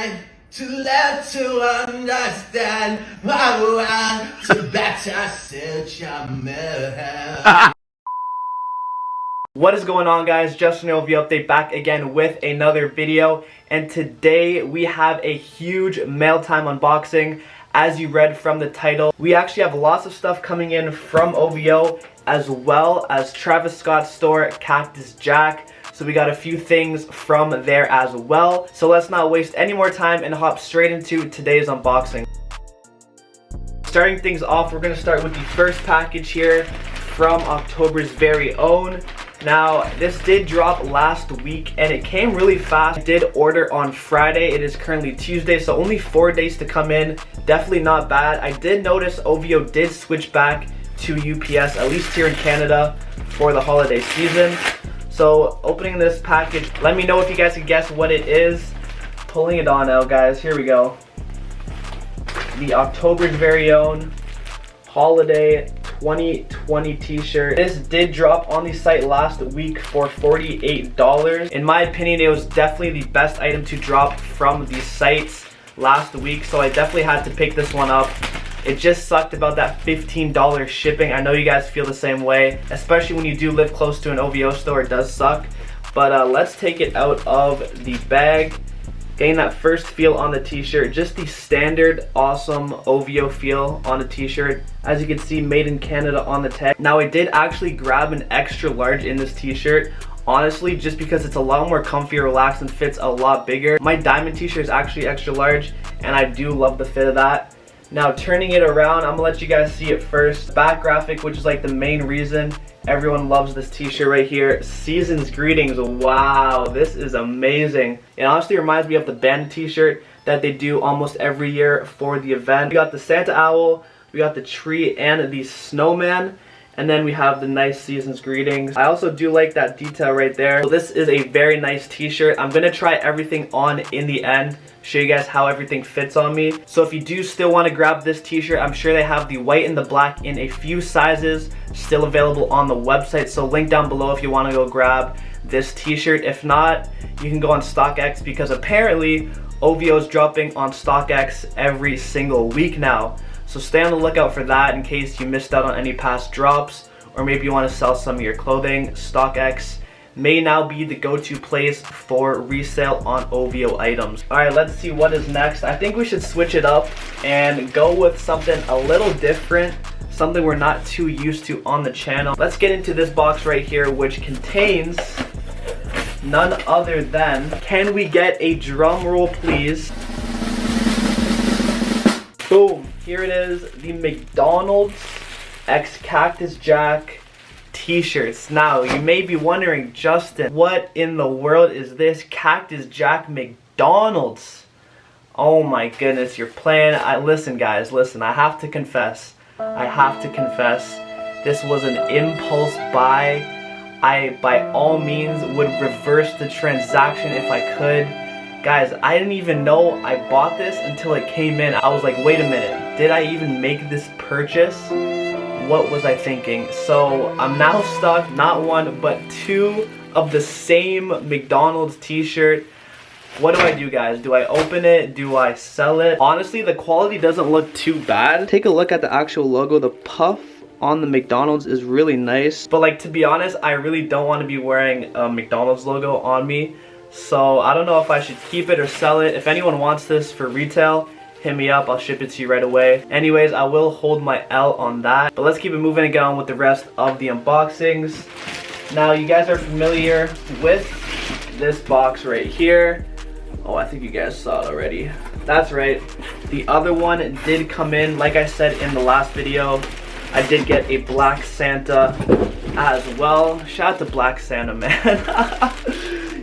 trying to let to understand my want to better suit your mood. What is going on, guys? Just an OVO update back again with another video, and today we have a huge mail time unboxing. As you read from the title, we actually have lots of stuff coming in from OVO as well as Travis Scott's store, Cactus Jack. So we got a few things from there as well. So let's not waste any more time and hop straight into today's unboxing. Starting things off, we're going to start with the first package here from October's very own. Now, this did drop last week and it came really fast. I did order on Friday. It is currently Tuesday, so only 4 days to come in. Definitely not bad. I did notice OVO did switch back to UPS, at least here in Canada, for the holiday season. So, opening this package, let me know if you guys can guess what it is. Pulling it on now, guys. Here we go. The October's very own holiday 2020 t-shirt. This did drop on the site last week for $48. In my opinion, it was definitely the best item to drop from the sites last week, so I definitely had to pick this one up. It just sucked about that $15 shipping. I know you guys feel the same way, especially when you do live close to an OVO store. It does suck. But let's take it out of the bag. Getting that first feel on the t-shirt, just the standard awesome OVO feel on the t-shirt. As you can see, made in Canada on the tag. Now, I did actually grab an extra large in this t-shirt, honestly, just because it's a lot more comfy, relaxed, and fits a lot bigger. My diamond t-shirt is actually extra large, and I do love the fit of that. Now, turning it around, I'm gonna let you guys see it first. Back graphic, which is like the main reason everyone loves this t-shirt right here. Season's greetings. Wow, this is amazing. It honestly reminds me of the bandit t-shirt that they do almost every year for the event. We got the Santa owl, we got the tree and the snowman, and then we have the nice season's greetings. I also do like that detail right there. So this is a very nice t-shirt. I'm gonna try everything on in the end, show you guys how everything fits on me. So if you do still want to grab this t-shirt, I'm sure they have the white and the black in a few sizes still available on the website. So link down below if you want to go grab this t-shirt. If not, you can go on StockX, because apparently OVO is dropping on StockX every single week now. So stay on the lookout for that in case you missed out on any past drops, or maybe you want to sell some of your clothing. StockX may now be the go-to place for resale on OVO items. Alright, let's see what is next. I think we should switch it up and go with something a little different, something we're not too used to on the channel. Let's get into this box right here, which contains none other than, can we get a drum roll please? Boom, here it is, the McDonald's x Cactus Jack t-shirts. Now, you may be wondering, Justin, what in the world is this Cactus Jack McDonald's? Oh my goodness, you're playing. Listen guys, listen, I have to confess, this was an impulse buy. I, by all means, would reverse the transaction if I could. Guys, I didn't even know I bought this until it came in. I was like, wait a minute, did I even make this purchase? What was I thinking? So I'm now stuck, not one, but two of the same McDonald's t-shirt. What do I do, guys? Do I open it? Do I sell it? Honestly, the quality doesn't look too bad. Take a look at the actual logo. The puff on the McDonald's is really nice. But like, to be honest, I really don't want to be wearing a McDonald's logo on me. So I don't know if I should keep it or sell it. If anyone wants this for retail, hit me up, I'll ship it to you right away. Anyways, I will hold my L on that. But let's keep it moving and get on with the rest of the unboxings. Now, you guys are familiar with this box right here. Oh, I think you guys saw it already. That's right, the other one did come in. Like I said in the last video, I did get a Black Santa as well. Shout out to Black Santa, man.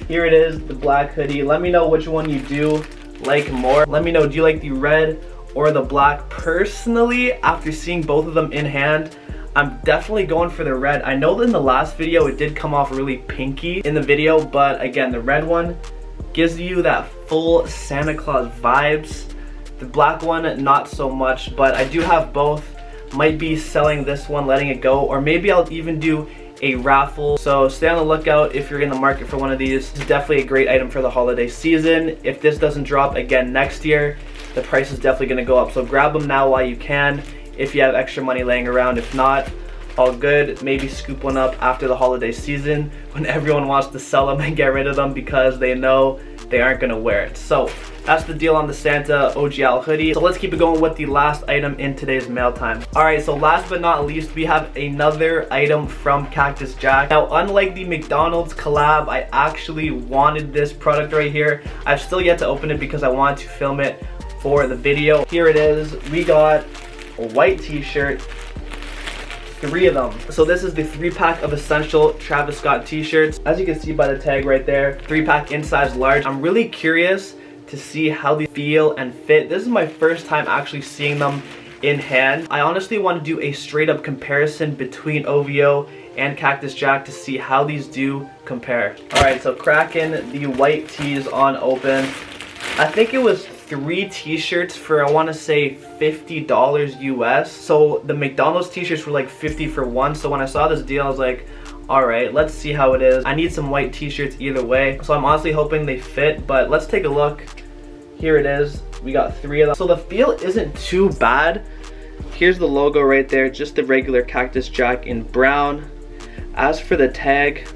Here it is, the black hoodie. Let me know which one you do like more. Let me know, do you like the red or the black? Personally, after seeing both of them in hand, I'm definitely going for the red. I know that in the last video it did come off really pinky in the video, but again, the red one gives you that full Santa Claus vibes. The black one, not so much, but I do have both. Might be selling this one, letting it go, or maybe I'll even do a raffle. So stay on the lookout if you're in the market for one of these. It's definitely a great item for the holiday season. If this doesn't drop again next year, the price is definitely going to go up. So grab them now while you can if you have extra money laying around. If not, all good. Maybe scoop one up after the holiday season when everyone wants to sell them and get rid of them because they know they aren't going to wear it. So that's the deal on the Santa OGL hoodie. So let's keep it going with the last item in today's mail time. Alright, so last but not least, we have another item from Cactus Jack. Now, unlike the McDonald's collab, I actually wanted this product right here. I've still yet to open it because I wanted to film it for the video. Here it is. We got a white t-shirt, 3 of them. So this is the 3-pack of essential Travis Scott t-shirts. As you can see by the tag right there, 3-pack in size large. I'm really curious to see how they feel and fit. This is my first time actually seeing them in hand. I honestly want to do a straight up comparison between OVO and Cactus Jack to see how these do compare. Alright, so cracking the white tees on open. I think it was 3 t-shirts for, I want to say, $50 US. So the McDonald's t-shirts were like 50 for one. So when I saw this deal, I was like, alright, let's see how it is. I need some white t-shirts either way. So I'm honestly hoping they fit, but let's take a look. Here it is. We got 3 of them. So the feel isn't too bad. Here's the logo right there, just the regular Cactus Jack in brown. As for the tag,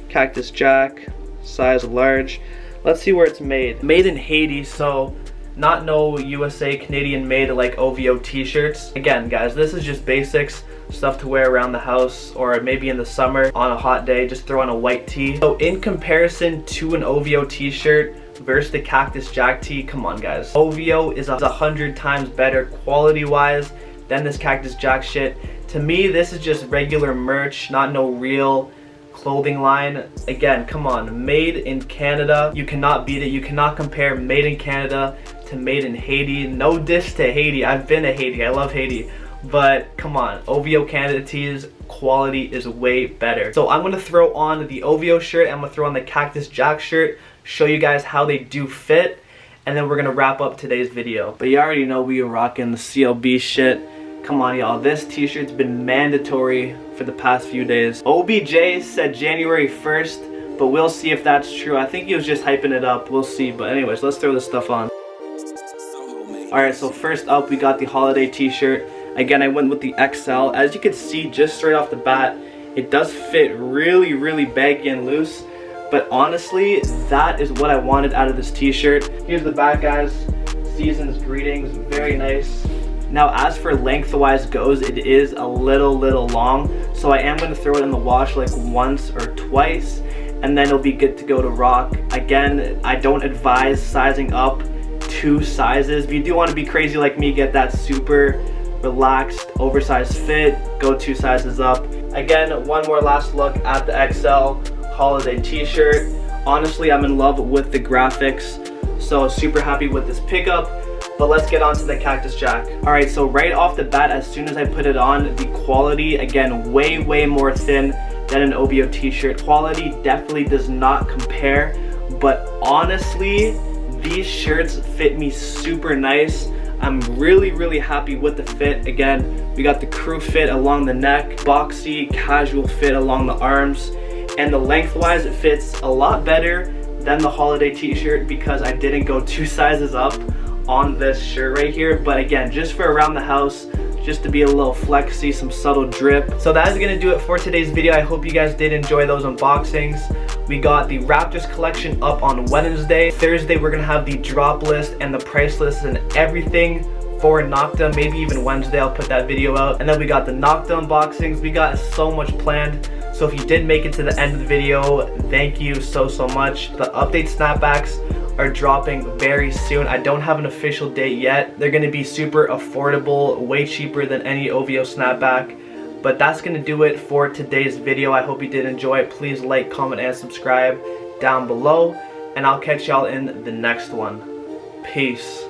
Cactus Jack, size large. Let's see where it's made. Made in Haiti, so not no USA Canadian made like OVO t-shirts. Again, guys, this is just basics, stuff to wear around the house or maybe in the summer on a hot day, just throw on a white tee. So in comparison to an OVO t-shirt versus the Cactus Jack tee, come on guys. OVO is 100 times better quality wise than this Cactus Jack shit. To me, this is just regular merch, not no real clothing line. Again, come on, made in Canada. You cannot beat it. You cannot compare made in Canada to made in Haiti. No diss to Haiti. I've been to Haiti. I love Haiti. But come on, OVO Canada tees, quality is way better. So I'm gonna throw on the OVO shirt. I'm gonna throw on the Cactus Jack shirt, show you guys how they do fit, and then we're gonna wrap up today's video. But you already know we are rocking the CLB shit. Come on, y'all. This t-shirt's been mandatory for the past few days. OBJ said January 1st, but we'll see if that's true. I think he was just hyping it up. We'll see. But anyways, let's throw this stuff on. Alright, so first up, we got the holiday t-shirt. Again, I went with the XL. As you can see, just straight off the bat, it does fit really, really baggy and loose. But honestly, that is what I wanted out of this t-shirt. Here's the back, guys. Season's greetings. Very nice. Now, as for lengthwise goes, it is a little long, so I am going to throw it in the wash like once or twice, and then it'll be good to go to rock. Again, I don't advise sizing up 2 sizes. If you do want to be crazy like me, get that super relaxed, oversized fit, go 2 sizes up. Again, one more last look at the XL holiday t-shirt. Honestly, I'm in love with the graphics, so super happy with this pickup. But let's get on to the Cactus Jack. Alright, so right off the bat, as soon as I put it on, the quality, again, way more thin than an OVO t-shirt. Quality definitely does not compare, but honestly, these shirts fit me super nice. I'm really happy with the fit. Again, we got the crew fit along the neck, boxy, casual fit along the arms, and the lengthwise it fits a lot better than the holiday t-shirt because I didn't go 2 sizes up on this shirt right here. But again, just for around the house, just to be a little flexy, some subtle drip. So that is gonna do it for today's video. I hope you guys did enjoy those unboxings. We got the Raptors collection up on Wednesday. Thursday, we're gonna have the drop list and the price list and everything for Nocta. Maybe even Wednesday, I'll put that video out. And then we got the Nocta unboxings. We got so much planned. So if you did make it to the end of the video, thank you so much. The update snapbacks are dropping very soon. I don't have an official date yet. They're gonna be super affordable, way cheaper than any OVO snapback. But that's gonna do it for today's video. I hope you did enjoy it. Please like, comment, and subscribe down below. And I'll catch y'all in the next one. Peace.